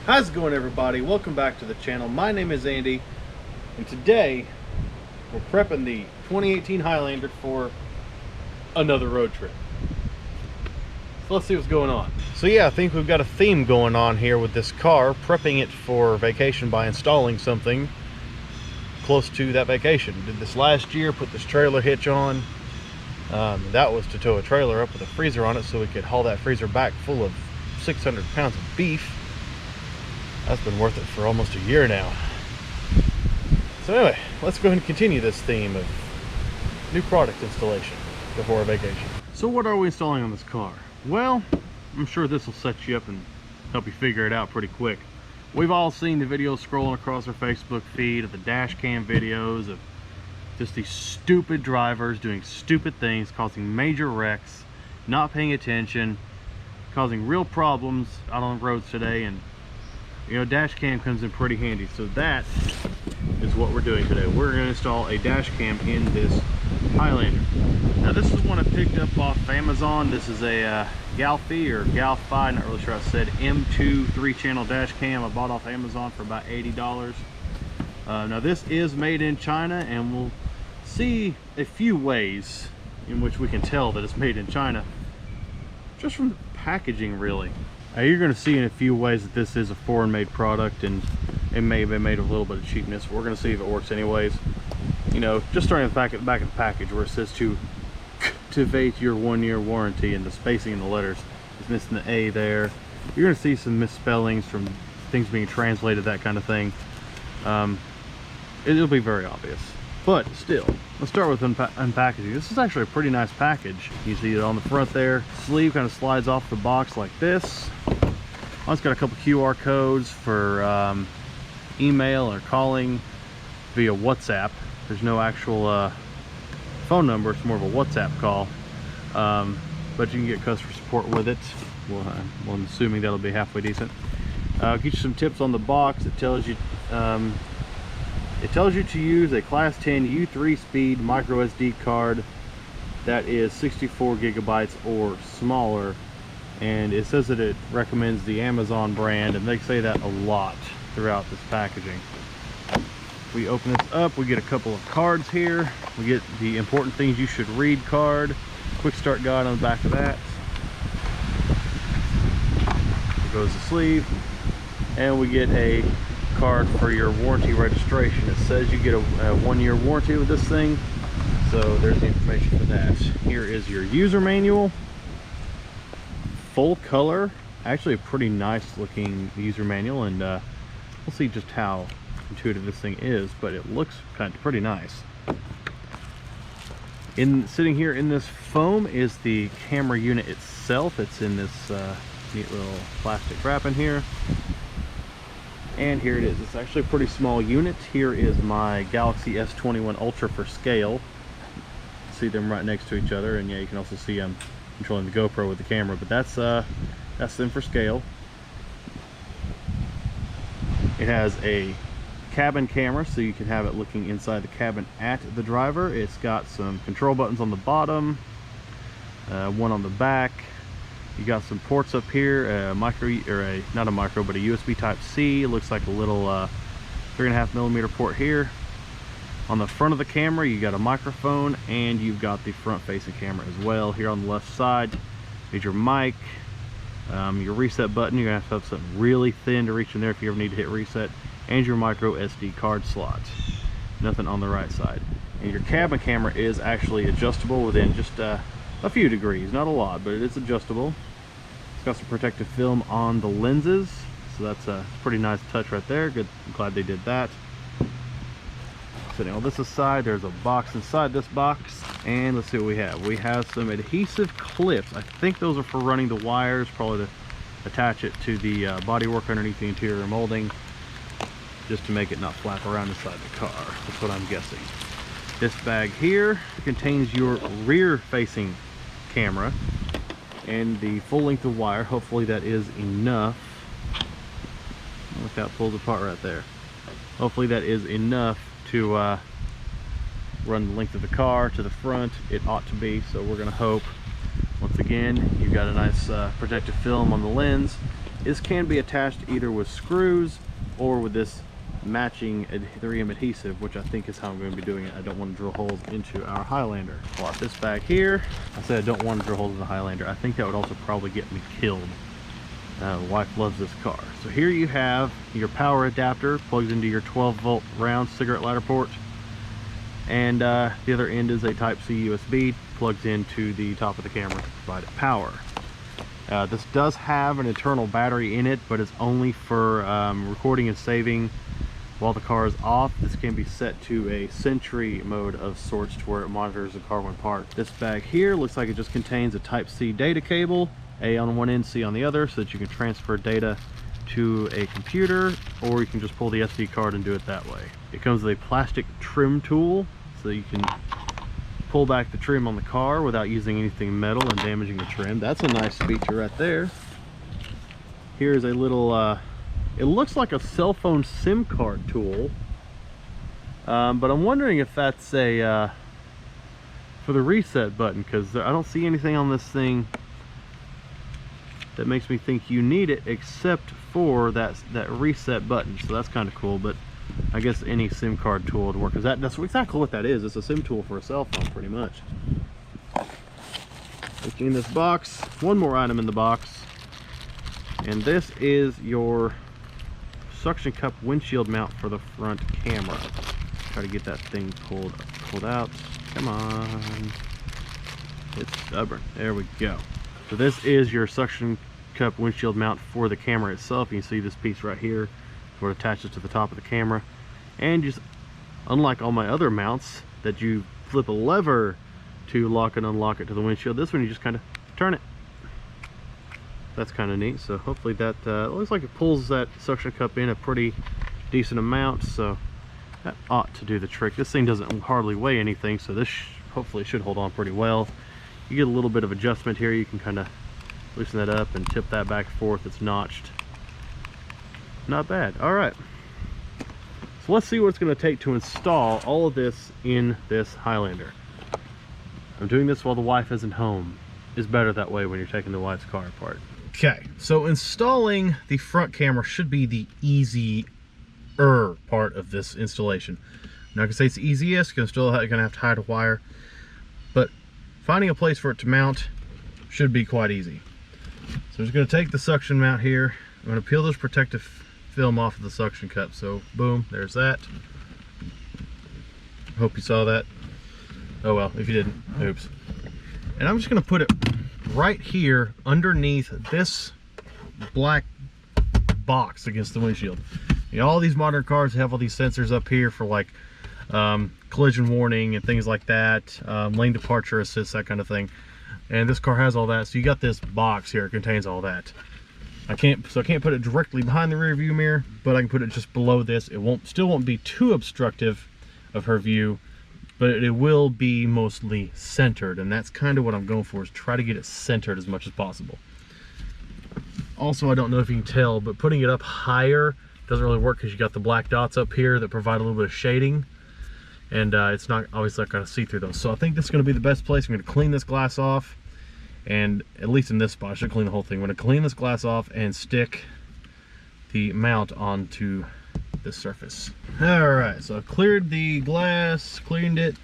How's it going, everybody? Welcome back to the channel. My name is Andy, and today we're prepping the 2018 Highlander for another road trip. So let's see what's going on. So yeah, I think we've got a theme going on here with this car, prepping it for vacation by installing something close to that vacation. Did this last year, put this trailer hitch on. That was to tow a trailer up with a freezer on it so we could haul that freezer back full of 600 pounds of beef. That's been worth it for almost a year now. So anyway, let's go ahead and continue this theme of new product installation before a vacation. So what are we installing on this car? Well, I'm sure this will set you up and help you figure it out pretty quick. We've all seen the videos scrolling across our Facebook feed of the dash cam videos of just these stupid drivers doing stupid things, causing major wrecks, not paying attention, causing real problems out on the roads today. And you know, dash cam comes in pretty handy. So that is what we're doing today. We're going to install a dash cam in this Highlander. Now this is one I picked up off Amazon. This is a Galphi or Galphi, not really sure how it's said, M2 3-channel dash cam I bought off Amazon for about $80. Now this is made in China, and we'll see a few ways in which we can tell that it's made in China just from the packaging, really. Now you're going to see in a few ways that this is a foreign made product, and it may have been made with a little bit of cheapness. We're going to see if it works anyways. You know, just starting at the back of the package where it says to activate your 1-year warranty, and the spacing in the letters is missing the A there. You're going to see some misspellings from things being translated, that kind of thing. It'll be very obvious. But still, let's start with unpackaging. This is actually a pretty nice package. You see it on the front there. Sleeve kind of slides off the box like this. It's got a couple QR codes for email or calling via WhatsApp. There's no actual phone number, it's more of a WhatsApp call. But you can get customer support with it. Well, I'm assuming that'll be halfway decent. Get you some tips on the box. It tells you to use a Class 10 U3 speed micro SD card that is 64 gigabytes or smaller, and it says that it recommends the Amazon brand, and they say that a lot throughout this packaging. We open this up, we get a couple of cards here. We get the important things you should read card, quick start guide on the back of that. There goes the sleeve, and we get a card for your warranty registration. It says you get a 1-year warranty with this thing, so there's the information for that. Here is your user manual, full color, actually a pretty nice looking user manual, and we'll see just how intuitive this thing is, but it looks pretty nice. Sitting here in this foam is the camera unit itself. It's in this neat little plastic wrap in here. And here it is. It's actually a pretty small unit. Here is my Galaxy S21 Ultra for scale. See them right next to each other, and yeah, you can also see I'm controlling the GoPro with the camera, but that's them for scale. It has a cabin camera, so you can have it looking inside the cabin at the driver. It's got some control buttons on the bottom, one on the back. You got some ports up here, not a micro, but a USB type C. It looks like a little 3.5mm port here. On the front of the camera, you got a microphone, and you've got the front facing camera as well. Here on the left side is your mic, your reset button. You're gonna have to have something really thin to reach in there if you ever need to hit reset, and your micro SD card slot. Nothing on the right side. And your cabin camera is actually adjustable within just a few degrees, not a lot, but it is adjustable. It's got some protective film on the lenses, so that's a pretty nice touch right there. Good, I'm glad they did that. Setting all this aside, there's a box inside this box, and let's see what we have. We have some adhesive clips. I think those are for running the wires, probably to attach it to the bodywork underneath the interior molding, just to make it not flap around inside the car. That's what I'm guessing. This bag here contains your rear facing camera and the full length of wire. Hopefully that is enough. Look, that pulls apart right there. Hopefully that is enough to run the length of the car to the front. It ought to be, so we're going to hope. Once again, you've got a nice protective film on the lens, This can be attached either with screws or with this matching 3M adhesive, which I think is how I'm going to be doing it. I don't want to drill holes into our Highlander. Plop this back here. I said I don't want to drill holes in the Highlander. I think that would also probably get me killed. The wife loves this car. So here you have your power adapter, plugs into your 12-volt round cigarette lighter port, and the other end is a Type-C USB, plugs into the top of the camera to provide it power. This does have an internal battery in it, but it's only for recording and saving while the car is off. This can be set to a Sentry mode of sorts, to where it monitors the car when parked. This bag here looks like it just contains a Type-C data cable, A on one end, C on the other, so that you can transfer data to a computer, or you can just pull the SD card and do it that way. It comes with a plastic trim tool, so you can pull back the trim on the car without using anything metal and damaging the trim. That's a nice feature right there. Here's a little, it looks like a cell phone SIM card tool, but I'm wondering if that's a, for the reset button, because I don't see anything on this thing that makes me think you need it, except for that reset button. So that's kind of cool, but I guess any SIM card tool would work, because that's exactly what that is. It's a SIM tool for a cell phone, pretty much. Looking in this box, one more item in the box, and this is your suction cup windshield mount for the front camera. Try to get that thing pulled out. Come on, it's stubborn. There we go. So this is your suction cup windshield mount for the camera itself. You can see this piece right here where it attaches to the top of the camera. And just unlike all my other mounts that you flip a lever to lock and unlock it to the windshield, this one you just kind of turn it. That's kind of neat. So hopefully that looks like it pulls that suction cup in a pretty decent amount, so that ought to do the trick. This thing doesn't hardly weigh anything, so this hopefully should hold on pretty well. You get a little bit of adjustment here. You can kind of loosen that up and tip that back and forth. It's notched. Not bad. All right, so let's see what it's going to take to install all of this in this Highlander. I'm doing this while the wife isn't home. It's better that way when you're taking the wife's car apart. Okay, so installing the front camera should be the easier part of this installation. I'm not gonna say it's the easiest, because I'm still gonna have to hide a wire, but finding a place for it to mount should be quite easy. So I'm just gonna take the suction mount here. I'm gonna peel this protective film off of the suction cup. So boom, there's that. Hope you saw that. Oh well, if you didn't, oops. And I'm just gonna put it right here underneath this black box against the windshield. You know, all these modern cars have all these sensors up here for like collision warning and things like that, lane departure assist, that kind of thing. And this car has all that, so you got this box here. It contains all that. I can't put it directly behind the rear view mirror, but I can put it just below this. It still won't be too obstructive of her view, but it will be mostly centered, and that's kind of what I'm going for, is try to get it centered as much as possible. Also, I don't know if you can tell, but putting it up higher doesn't really work, because you got the black dots up here that provide a little bit of shading, and it's not always like going to see through those. So I think this is going to be the best place. I'm going to clean this glass off, and at least in this spot, I should clean the whole thing. I'm going to clean this glass off and stick the mount onto this surface. All right, so I've cleared the glass, cleaned it,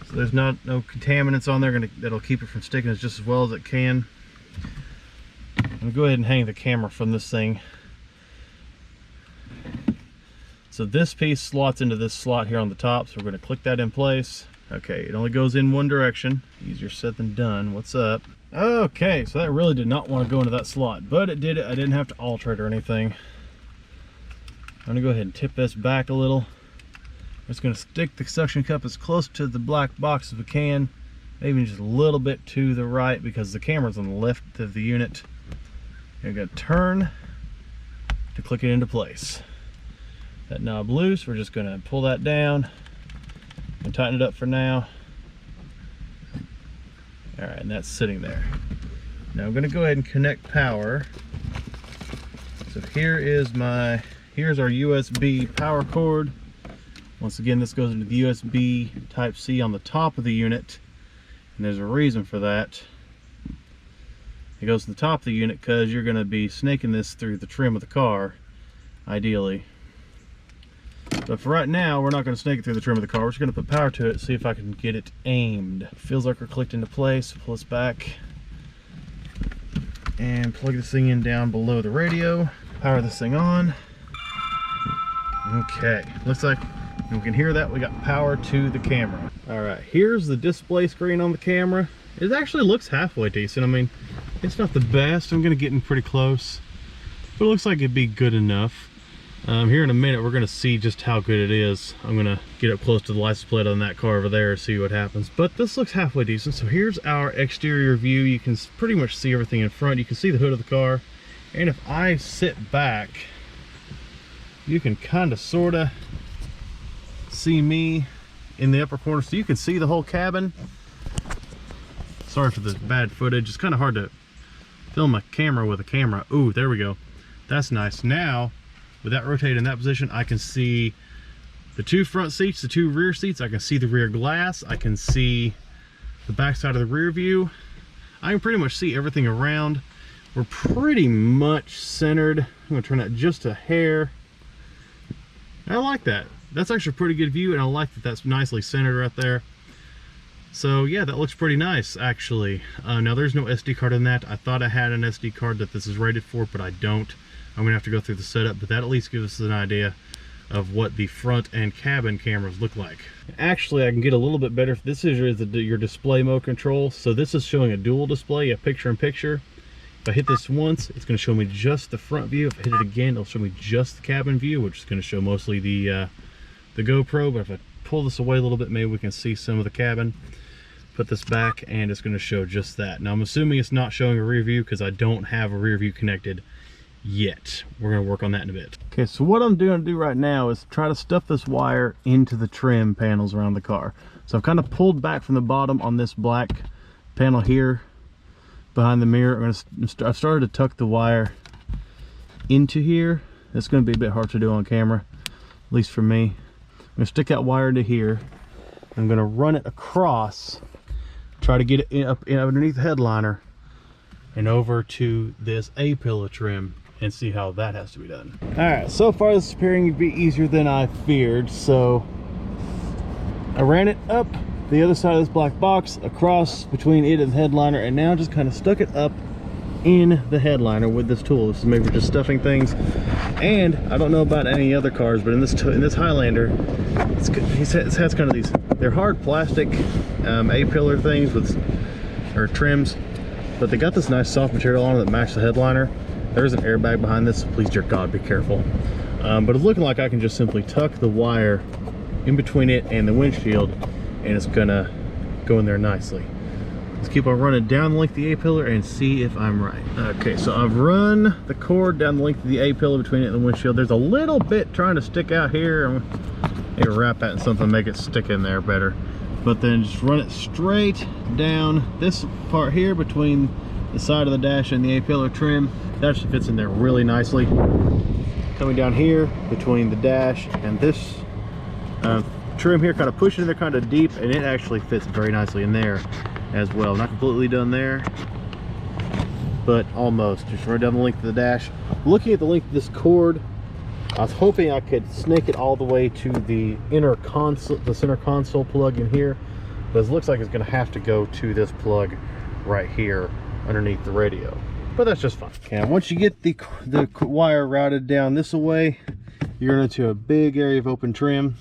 so there's no contaminants on there that'll keep it from sticking as just as well as it can. I'm gonna go ahead and hang the camera from this thing. So this piece slots into this slot here on the top, so we're going to click that in place. Okay, it only goes in one direction. Easier said than done. What's up? Okay, so that really did not want to go into that slot, but it did. I didn't have to alter it or anything. I'm going to go ahead and tip this back a little. I'm just going to stick the suction cup as close to the black box as we can, maybe just a little bit to the right, because the camera's on the left of the unit. I'm going to turn to click it into place. That knob loose, we're just going to pull that down and tighten it up for now. All right, and that's sitting there. Now I'm going to go ahead and connect power. So here's our USB power cord. Once again, this goes into the USB Type-C on the top of the unit, and there's a reason for that. It goes to the top of the unit because you're going to be snaking this through the trim of the car, ideally. But for right now, we're not going to snake it through the trim of the car. We're just going to put power to it, see if I can get it aimed. Feels like we're clicked into place. Pull this back and plug this thing in down below the radio. Power this thing on. Okay, looks like we can hear that we got power to the camera. All right, here's the display screen on the camera. It actually looks halfway decent. I mean, it's not the best. I'm gonna get in pretty close, but it looks like it'd be good enough. Here in a minute, we're gonna see just how good it is. I'm gonna get up close to the license plate on that car over there and see what happens. But this looks halfway decent. So here's our exterior view. You can pretty much see everything in front. You can see the hood of the car. And if I sit back, you can kind of sort of see me in the upper corner, so you can see the whole cabin. Sorry for the bad footage. It's kind of hard to film a camera with a camera. Ooh, there we go. That's nice. Now, with that rotated in that position, I can see the 2 front seats, the 2 rear seats. I can see the rear glass. I can see the back side of the rear view. I can pretty much see everything around. We're pretty much centered. I'm gonna turn that just a hair. I like that. That's actually a pretty good view, and I like that that's nicely centered right there. So yeah, that looks pretty nice, actually. Now there's no SD card in that. I thought I had an SD card that this is rated for, but I don't. I'm gonna have to go through the setup, but that at least gives us an idea of what the front and cabin cameras look like. Actually, I can get a little bit better. This is your display mode control. So this is showing a dual display, a picture-in-picture. If I hit this once, it's going to show me just the front view. If I hit it again, it'll show me just the cabin view, which is going to show mostly the GoPro. But if I pull this away a little bit, maybe we can see some of the cabin. Put this back, and it's going to show just that. Now, I'm assuming it's not showing a rear view because I don't have a rear view connected yet. We're going to work on that in a bit. Okay, so what I'm going to do right now is try to stuff this wire into the trim panels around the car. So I've kind of pulled back from the bottom on this black panel here behind the mirror. I've started to tuck the wire into here. It's going to be a bit hard to do on camera, at least for me. I'm going to stick that wire into here. I'm going to run it across, try to get it up underneath the headliner and over to this A-pillar trim and see how that has to be done. All right, so far this is appearing to be easier than I feared. So I ran it up the other side of this black box, across between it and the headliner, and now just kind of stuck it up in the headliner with this tool. This is maybe for just stuffing things. And I don't know about any other cars, but in this Highlander, it has kind of these, they're hard plastic A-pillar things or trims, but they got this nice soft material on it that matches the headliner. There's an airbag behind this, so please, dear God, be careful. But it's looking like I can just simply tuck the wire in between it and the windshield, and it's gonna go in there nicely. Let's keep on running down the length of the A-pillar and see if I'm right. Okay, so I've run the cord down the length of the A-pillar between it and the windshield. There's a little bit trying to stick out here. I'm gonna wrap that in something, make it stick in there better. But then just run it straight down this part here between the side of the dash and the A-pillar trim. That just fits in there really nicely. Coming down here between the dash and this trim here, kind of pushing in there kind of deep, and it actually fits very nicely in there as well. Not completely done there, but almost. Just run down the length of the dash. Looking at the length of this cord, I was hoping I could snake it all the way to the inner console, the center console plug in here, but it looks like it's going to have to go to this plug right here underneath the radio. But that's just fine. Okay, once you get the wire routed down this way, you're into a big area of open trim.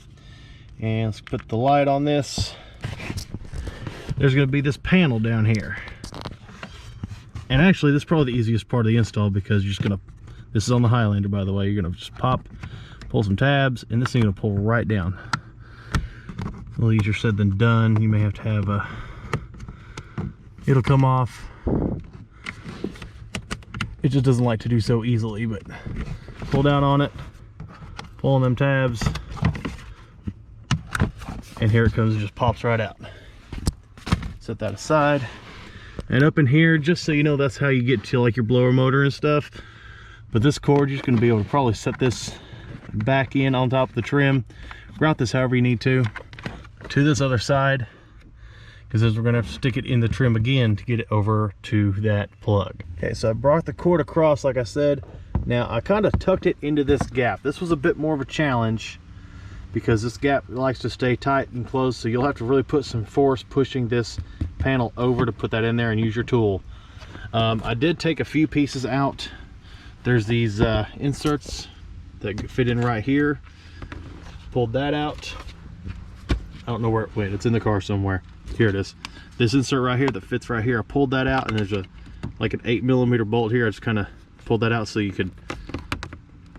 And let's put the light on this. There's going to be this panel down here. And actually, this is probably the easiest part of the install, because you're just going to, this is on the Highlander, by the way, you're going to just pull some tabs, and this thing is going to pull right down. A little easier said than done. You may have to have it'll come off. It just doesn't like to do so easily, but pull down on it, pull on them tabs, and here it comes. It just pops right out. Set that aside. And up in here, just so you know, that's how you get to like your blower motor and stuff. But this cord, you're just going to be able to probably set this back in on top of the trim, route this however you need to this other side, because we're gonna have to stick it in the trim again to get it over to that plug. Okay, so I brought the cord across like I said. Now I kind of tucked it into this gap. This was a bit more of a challenge because this gap likes to stay tight and closed, so you'll have to really put some force pushing this panel over to put that in there and use your tool. I did take a few pieces out. There's these inserts that fit in right here. Pulled that out. I don't know where, wait, it's in the car somewhere. Here it is. This insert right here that fits right here, I pulled that out, and there's like an 8mm bolt here. I just kind of pulled that out so you could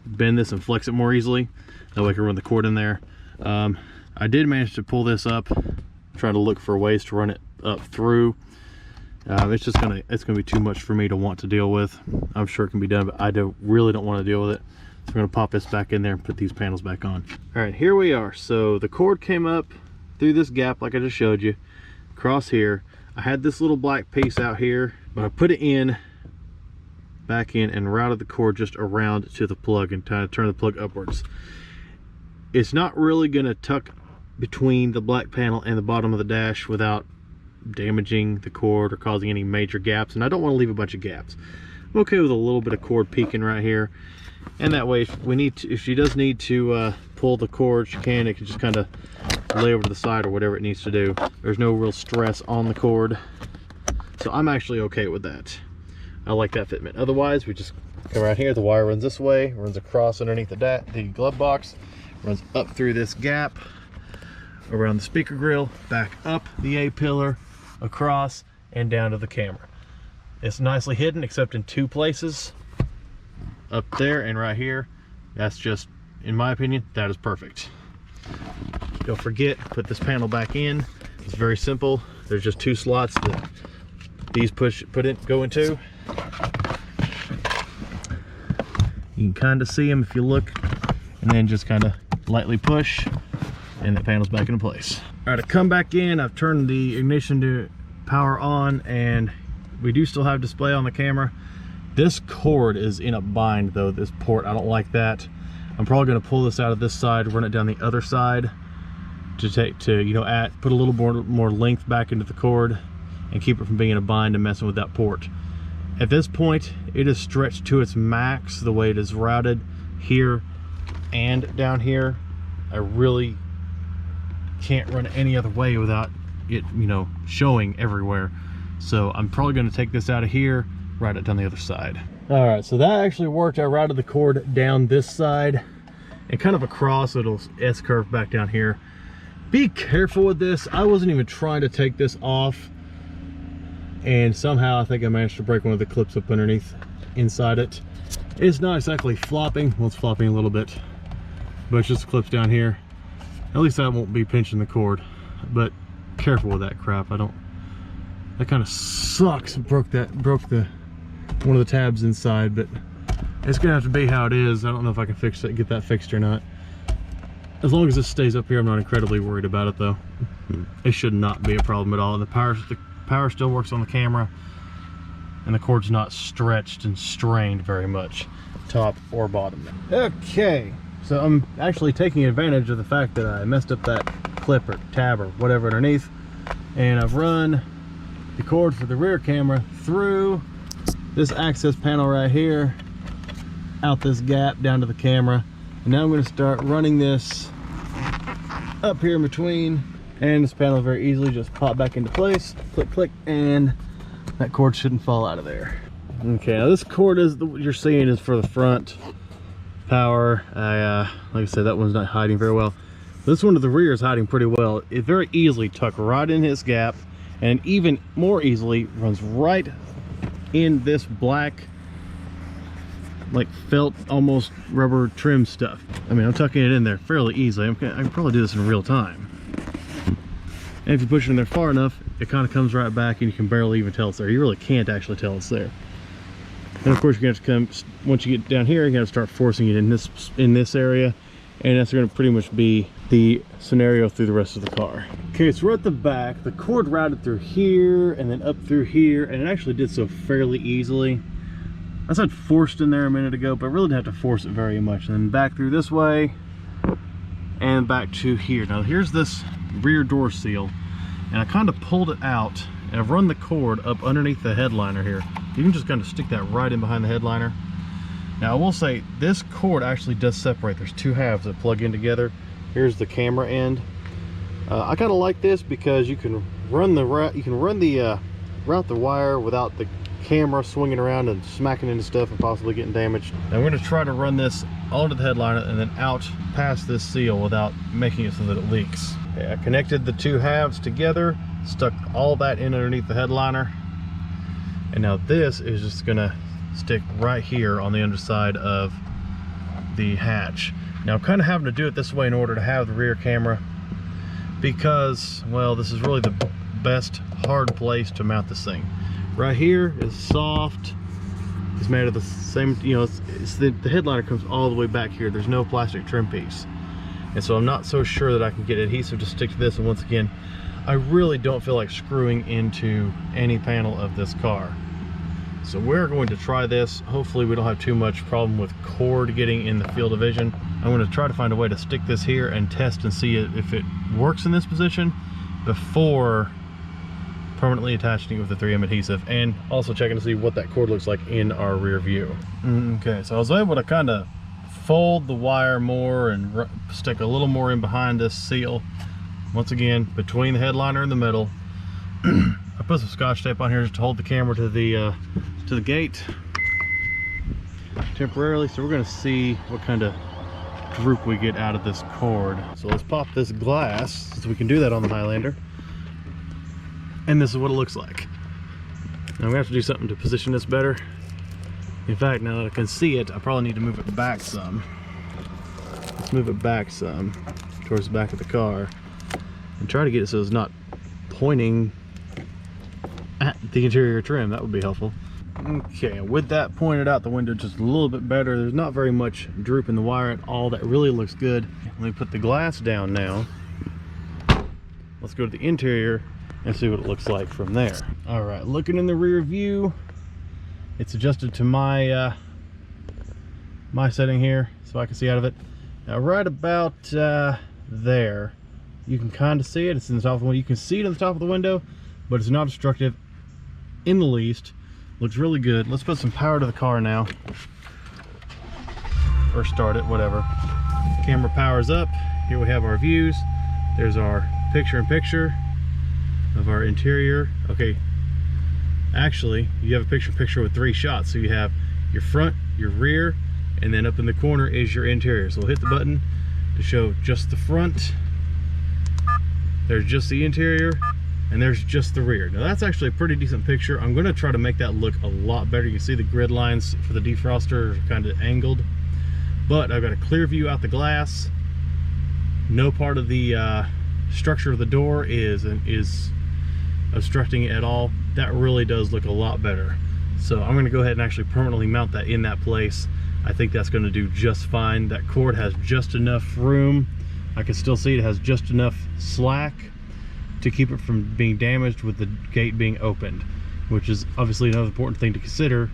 bend this and flex it more easily. That way I can run the cord in there. I did manage to pull this up, trying to look for ways to run it up through. It's gonna be too much for me to want to deal with. I'm sure it can be done, but I really don't want to deal with it. So I'm gonna pop this back in there and put these panels back on. All right, here we are. So the cord came up through this gap like I just showed you, across here. I had this little black piece out here, but I put it in, back in, and routed the cord just around to the plug and kind of turn the plug upwards. It's not really gonna tuck between the black panel and the bottom of the dash without damaging the cord or causing any major gaps, and I don't want to leave a bunch of gaps. I'm okay with a little bit of cord peeking right here, and that way if she does need to pull the cord, she can. It can just kind of lay over to the side or whatever it needs to do. There's no real stress on the cord, so I'm actually okay with that. I like that fitment. Otherwise, we just come right here. The wire runs this way, runs across underneath the glove box, runs up through this gap, around the speaker grill, back up the A-pillar, across, and down to the camera. It's nicely hidden except in two places, up there and right here. That's just, in my opinion, that is perfect. Don't forget, put this panel back in. It's very simple. There's just two slots that these go into. You can kind of see them if you look, and then just kind of lightly push, and that panel's back into place. All right, to come back in, I've turned the ignition to power on, and we do still have display on the camera. This cord is in a bind though, this port. I don't like that. I'm probably gonna pull this out of this side, run it down the other side to put a little more length back into the cord and keep it from being in a bind and messing with that port. At this point, it is stretched to its max the way it is routed here and down here. I really can't run it any other way without it, showing everywhere. So I'm probably going to take this out of here, route it down the other side. All right, so that actually worked. I routed the cord down this side and kind of across, so it'll S-curve back down here. Be careful with this. I wasn't even trying to take this off, and somehow I think I managed to break one of the clips up underneath inside it. It's not exactly flopping. Well, it's flopping a little bit, but it's just clips down here. At least I won't be pinching the cord, but careful with that crap. That kind of sucks. Broke one of the tabs inside, but it's gonna have to be how it is. I don't know if I can fix it, get that fixed or not. As long as this stays up here, I'm not incredibly worried about it though. It should not be a problem at all. The power still works on the camera, and the cord's not stretched and strained very much, top or bottom. Okay, so I'm actually taking advantage of the fact that I messed up that clip or tab or whatever underneath, and I've run the cord for the rear camera through this access panel right here, out this gap down to the camera, and now I'm going to start running this up here in between, and this panel very easily just pop back into place, click click, and that cord shouldn't fall out of there. Okay, now this cord is what you're seeing is for the front power. Like I said, that one's not hiding very well. This one to the rear is hiding pretty well. It very easily tucks right in this gap, and even more easily runs right in this black, like felt, almost rubber trim stuff. I mean, I'm tucking it in there fairly easily. I can probably do this in real time. And if you push it in there far enough, it kind of comes right back, and you can barely even tell it's there. You really can't actually tell it's there. And of course, you're gonna have to come, once you get down here, you're gonna start forcing it in this area, and that's gonna pretty much be the scenario through the rest of the car. Okay, so we're at the back. The cord routed through here and then up through here, and it actually did so fairly easily. I said forced in there a minute ago, but I really didn't have to force it very much. And then back through this way and back to here. Now here's this rear door seal, and I kind of pulled it out, and I've run the cord up underneath the headliner here. You can just kind of stick that right in behind the headliner. Now I will say this cord actually does separate. There's two halves that plug in together. Here's the camera end. I kind of like this because you can run the route the wire without the camera swinging around and smacking into stuff and possibly getting damaged. Now we're going to try to run this onto the headliner and then out past this seal without making it so that it leaks. Okay, I connected the two halves together, stuck all that in underneath the headliner, and now this is just going to stick right here on the underside of the hatch. Now I'm kind of having to do it this way in order to have the rear camera because, well, this is really the best hard place to mount this thing. Right here is soft. It's made of the same, you know, the headliner comes all the way back here. There's no plastic trim piece. And so I'm not so sure that I can get adhesive to stick to this. And once again, I really don't feel like screwing into any panel of this car. So we're going to try this. Hopefully we don't have too much problem with cord getting in the field of vision. I'm going to try to find a way to stick this here and test and see if it works in this position before permanently attaching it with the 3M adhesive, and also checking to see what that cord looks like in our rear view. Okay, so I was able to kind of fold the wire more and stick a little more in behind this seal. Once again, between the headliner and the middle. I put some Scotch tape on here just to hold the camera to the gate temporarily. So we're going to see what kind of droop we get out of this cord. So let's pop this glass, so we can do that on the Highlander. And this is what it looks like. Now I'm gonna have to do something to position this better. In fact, now that I can see it, I probably need to move it back some. Let's move it back some towards the back of the car and try to get it so it's not pointing at the interior trim. That would be helpful. Okay, with that pointed out the window just a little bit better, there's not very much droop in the wire at all. That really looks good. Let me put the glass down now. Let's go to the interior and see what it looks like from there. All right, looking in the rear view, it's adjusted to my my setting here so I can see out of it. Now right about there, you can kind of see it. It's in the top of the window. You can see it at the top of the window, but it's not obstructive in the least. Looks really good. Let's put some power to the car now, or start it, whatever. Camera powers up. Here we have our views. There's our picture-in-picture of our interior. Okay, actually you have a picture-in-picture with 3 shots. So you have your front, your rear, and then up in the corner is your interior. So we'll hit the button to show just the front. There's just the interior, and there's just the rear. Now that's actually a pretty decent picture. I'm going to try to make that look a lot better. You can see the grid lines for the defroster are kind of angled, but I've got a clear view out the glass. No part of the structure of the door is obstructing it at all. That really does look a lot better. So I'm going to go ahead and actually permanently mount that in that place. I think that's going to do just fine. That cord has just enough room. I can still see it has just enough slack to keep it from being damaged with the gate being opened, which is obviously another important thing to consider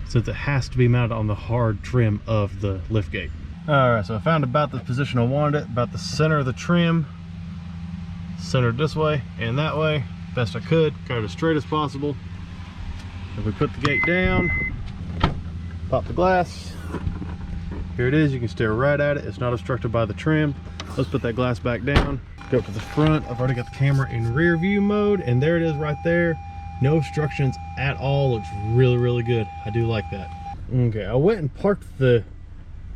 since it has to be mounted on the hard trim of the lift gate. Alright, so I found about the position I wanted it, about the center of the trim. Centered this way and that way, best I could, got it as straight as possible. If we put the gate down, pop the glass, here it is. You can stare right at it. It's not obstructed by the trim. Let's put that glass back down, go up to the front. I've already got the camera in rear view mode, and there it is right there. No obstructions at all. Looks really, really good. I do like that. Okay, I went and parked the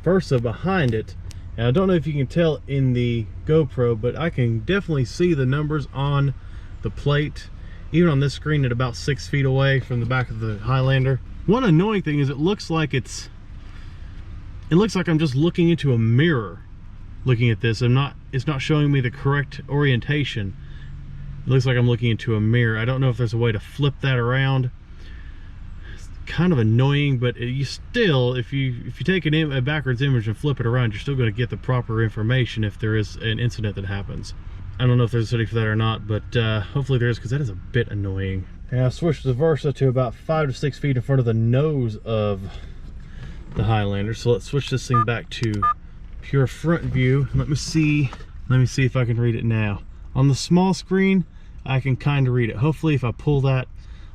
Versa behind it. And I don't know if you can tell in the GoPro, but I can definitely see the numbers on the plate, even on this screen at about 6 feet away from the back of the Highlander. One annoying thing is it looks like I'm just looking into a mirror looking at this. It's not showing me the correct orientation. It looks like I'm looking into a mirror. I don't know if there's a way to flip that around. Kind of annoying, but you still, if you take a backwards image and flip it around, you're still going to get the proper information if there is an incident that happens. I don't know if there's a setting for that or not, but hopefully there is, because that is a bit annoying. And I switched the Versa to about 5 to 6 feet in front of the nose of the Highlander. So let's switch this thing back to pure front view. Let me see if I can read it now. On the small screen, I can kind of read it. Hopefully if I pull that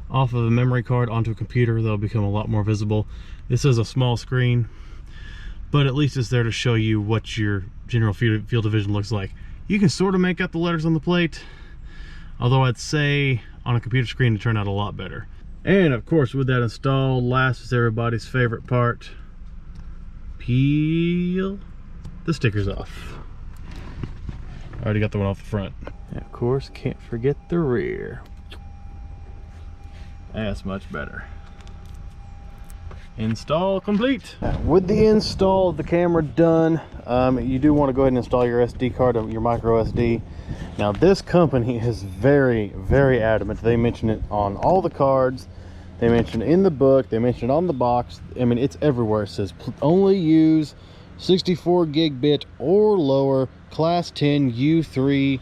off of a memory card onto a computer, they'll become a lot more visible. This is a small screen, but at least it's there to show you what your general field of vision looks like. You can sort of make out the letters on the plate, although I'd say on a computer screen it turned out a lot better. And of course, with that installed, last is everybody's favorite part. Peel the stickers off. I already got the one off the front. And of course, can't forget the rear. That's much better. Install complete. With the install of the camera done, you do want to go ahead and install your SD card, your micro SD. Now this company is very, very adamant. They mention it on all the cards. They mention it in the book. They mention it on the box. I mean, it's everywhere. It says only use 64 gigabit or lower class 10 U3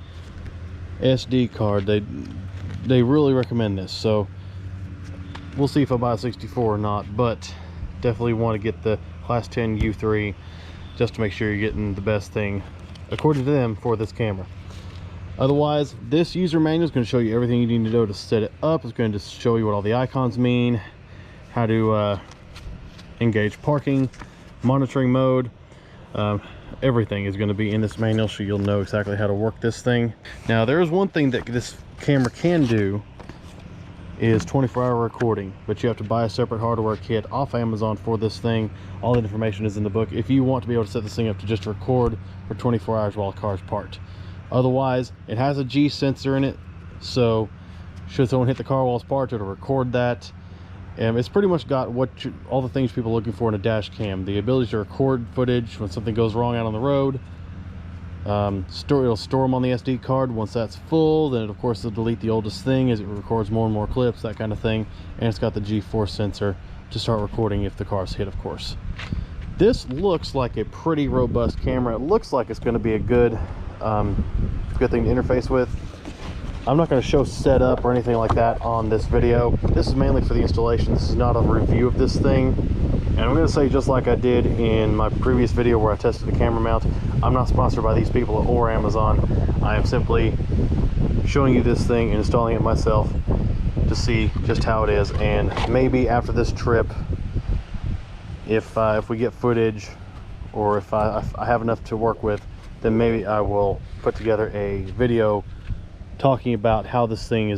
SD card. They really recommend this. So we'll see if I buy a 64 or not, but definitely want to get the class 10 U3 just to make sure you're getting the best thing according to them for this camera. Otherwise, this user manual is going to show you everything you need to know to set it up. It's going to show you what all the icons mean, how to engage parking, monitoring mode. Everything is going to be in this manual, so you'll know exactly how to work this thing. Now, there is one thing that this camera can do, is 24-hour recording, but you have to buy a separate hardware kit off Amazon for this thing. All the information is in the book if you want to be able to set this thing up to just record for 24 hours while a car's parked. Otherwise, it has a G sensor in it, so should someone hit the car while it's parked, it'll record that. And it's pretty much got all the things people are looking for in a dash cam. The ability to record footage when something goes wrong out on the road. It'll store them on the SD card. Once that's full, then of course it'll delete the oldest thing as it records more and more clips, that kind of thing. And it's got the G4 sensor to start recording if the car's hit, of course. This looks like a pretty robust camera. It looks like it's going to be a good thing to interface with. I'm not going to show setup or anything like that on this video. This is mainly for the installation. This is not a review of this thing. And I'm going to say, just like I did in my previous video where I tested the camera mount, I'm not sponsored by these people or Amazon. I am simply showing you this thing and installing it myself to see just how it is. And maybe after this trip, if we get footage or if I have enough to work with, then maybe I will put together a video talking about how this thing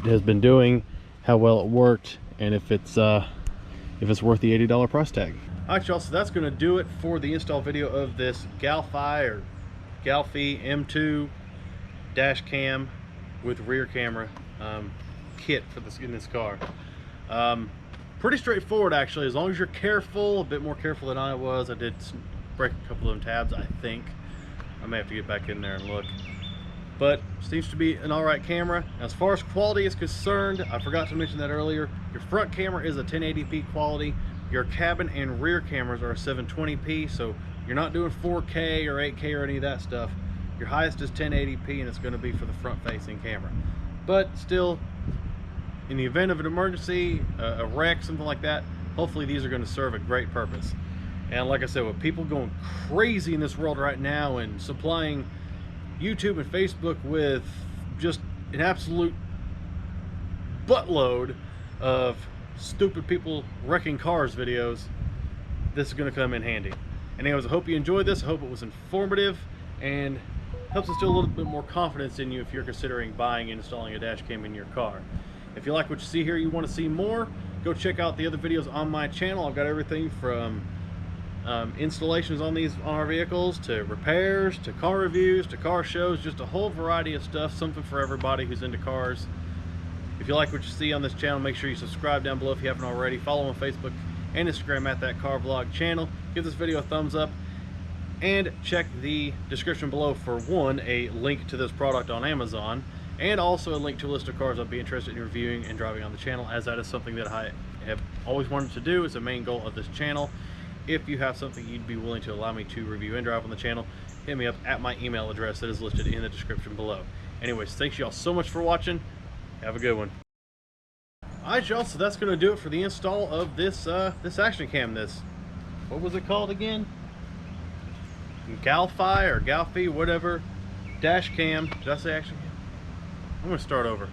has been doing, how well it worked, and if it's worth the $80 price tag. Alright y'all, so that's going to do it for the install video of this Galphi M2 dash cam with rear camera kit for this in this car. Pretty straightforward actually, as long as you're careful, a bit more careful than I was. I did break a couple of them tabs, I think. I may have to get back in there and look. But seems to be an alright camera. As far as quality is concerned, I forgot to mention that earlier. Your front camera is a 1080p quality. Your cabin and rear cameras are a 720p, so you're not doing 4K or 8K or any of that stuff. Your highest is 1080p, and it's going to be for the front-facing camera. But still, in the event of an emergency, a wreck, something like that, hopefully these are going to serve a great purpose. And like I said, with people going crazy in this world right now and supplying YouTube and Facebook with just an absolute buttload of stupid people wrecking cars videos, this is going to come in handy. Anyways, I hope you enjoyed this. I hope it was informative and helps instill a little bit more confidence in you if you're considering buying and installing a dash cam in your car. If you like what you see here, you want to see more, go check out the other videos on my channel. I've got everything from installations on our vehicles, to repairs, to car reviews, to car shows, just a whole variety of stuff, something for everybody who's into cars. If you like what you see on this channel, make sure you subscribe down below if you haven't already. Follow on Facebook and Instagram at that car vlog channel. Give this video a thumbs up and check the description below for a link to this product on Amazon, and also a link to a list of cars I'd be interested in reviewing and driving on the channel, as that is something that I have always wanted to do. It's a main goal of this channel. If you have something you'd be willing to allow me to review and drive on the channel, hit me up at my email address that is listed in the description below. Anyways, thanks y'all so much for watching. Have a good one. Alright y'all, so that's going to do it for the install of this action cam. What was it called again? Galphi or Galphi, whatever. dash cam. Did I say action cam? I'm gonna start over.